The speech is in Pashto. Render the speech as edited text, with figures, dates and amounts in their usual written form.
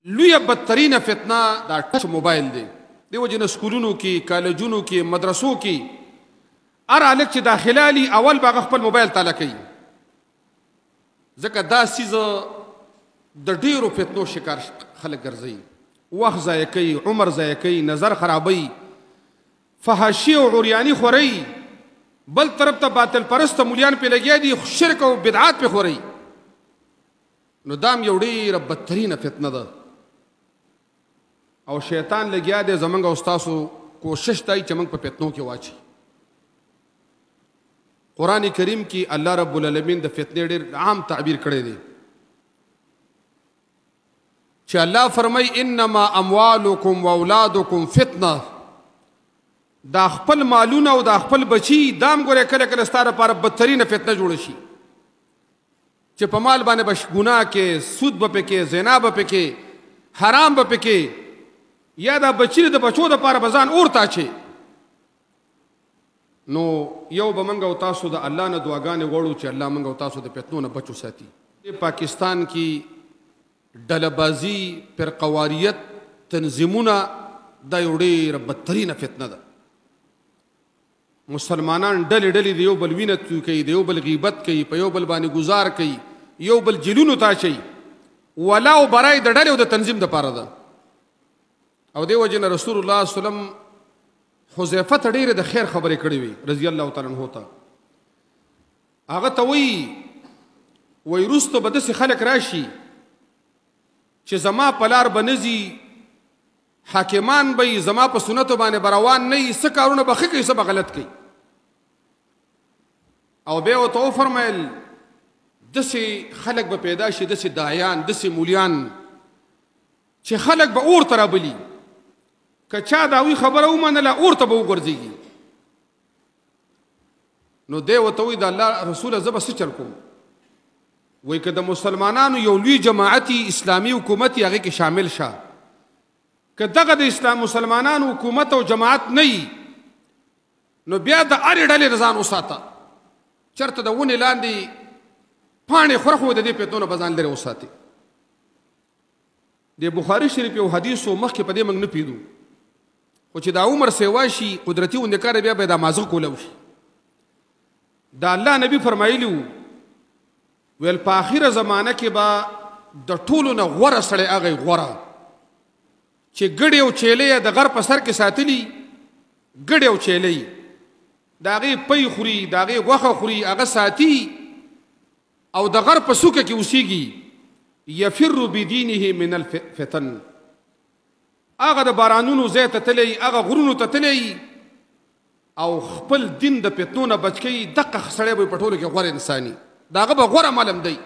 لویه بدترینه فتنه دا ټچ موبایل دی. دیو جن سکولونو کې کالجونو کې مدرسو کې هر هلک چې داخله لي اول به هغه خپل موبایل تاله کوي، ځکه دا څیزه د ډېرو فتنو شکار خلک ګرځوي، وخت ضایع کوي، عمر ضایع کوي، نظر خرابوي، فحاشي او عریاني خوري، بل طرف ته باطل پرسته مولیان پې لګیا دي، شرک او بدعات پې خوري. نو دام یو ډېره بدترینه فتنه ده او شیطان لګیا دی زمونږ او ستاسو کوشش دی چې موږ په فتنو کې واچي. قرآن کریم کې الله رب العالمین د فتنې ډېر عام تعبیر کړی دی چې الله فرمای انما اموالکم واولادکم فتنه. دا خپل مالونه او دا خپل بچي دام ګوره کله کله ستا لپاره بدترینه فتنه جوړه شي چې په مال باندې به ګناه کې، سود به پکې، زنا به پکې، حرام به پکې، یا دا بچی د بچو دپاره به ځان اور تاچې. نو یو به موږ او تاسو د الله نه دعاګانې غواړو چې الله موږ او تاسو د فتنو نه بچو ساتي. پاکستان کې ډلهبازي، فرقواریت، تنظیمونه دا یو ډېره بدترینه فتنه ده. مسلمانان ډلې ډلې د یو بل وینه کوي، د یو بل غیبت کوي، په یو بل باندې گزار کوي، یو بل جلونو تاچوي، ولا او برای د ډلې او د تنظیم دپاره ده. او دی وجه نه رسول الله صلی الله علیه وسلم حذیفه ته ډېرې د خیر خبرې کړې وي رضی الله تعالی عنه ته. هغه ته وایي وروسته به داسې خلک راشي چې زما په لار به نه ځي، حاکمان به زما په سنتو باندې به روان نه وي، څه کارونه به ښه کوي، څه به غلط کوي. او بیا ورته وفرمیل داسې خلک به پیدا شي، داسې داعیان، داسې مولیان چې خلک به اور ته رابلي، که چا د هغوی خبره ومنله اور ته به وغورځېږي. نو دی ورته وایي د الله رسوله زه به څه چل کوم؟ وایي که د مسلمانانو یو لوی جماعتي اسلامي حکومت هغې کې شامل شه، که دغه د اسلام مسلمانانو حکومت او جماعت نه وي نو بیا د هرې ډلې نه ځان وساته، چېرته د ونې لاندې پاڼې خوره خو د دې فتنو نه به ځان لرې وساتې. د بخاري شریف یو حدیثو مخکې په دې موږ نه پوهېدو، خو چې دا عمر سیوا شي قدرتي غوندې کار بیا به دا مازغ کولی شي. دا الله نبي فرمایلي وو ویل په آخره زمانه کې به د ټولو نه غوره سړی هغه غوره چې ګډې او چیلې یې د غر په سر کې ساتلي، ګډې او چیلې د هغې پی خوري، د هغې غوښه خوري، هغه ساتي او د غر په څوکه کې اوسېږي. یفر بدینه من الفتن، هغه د بارانونو ځای ته تللی، هغه غرونو ته تللی او خپل دین د فتنو نه بچ کوي. دقه سړی به په ټولو کې غوره انساني، د هغه به غوره معلم دی.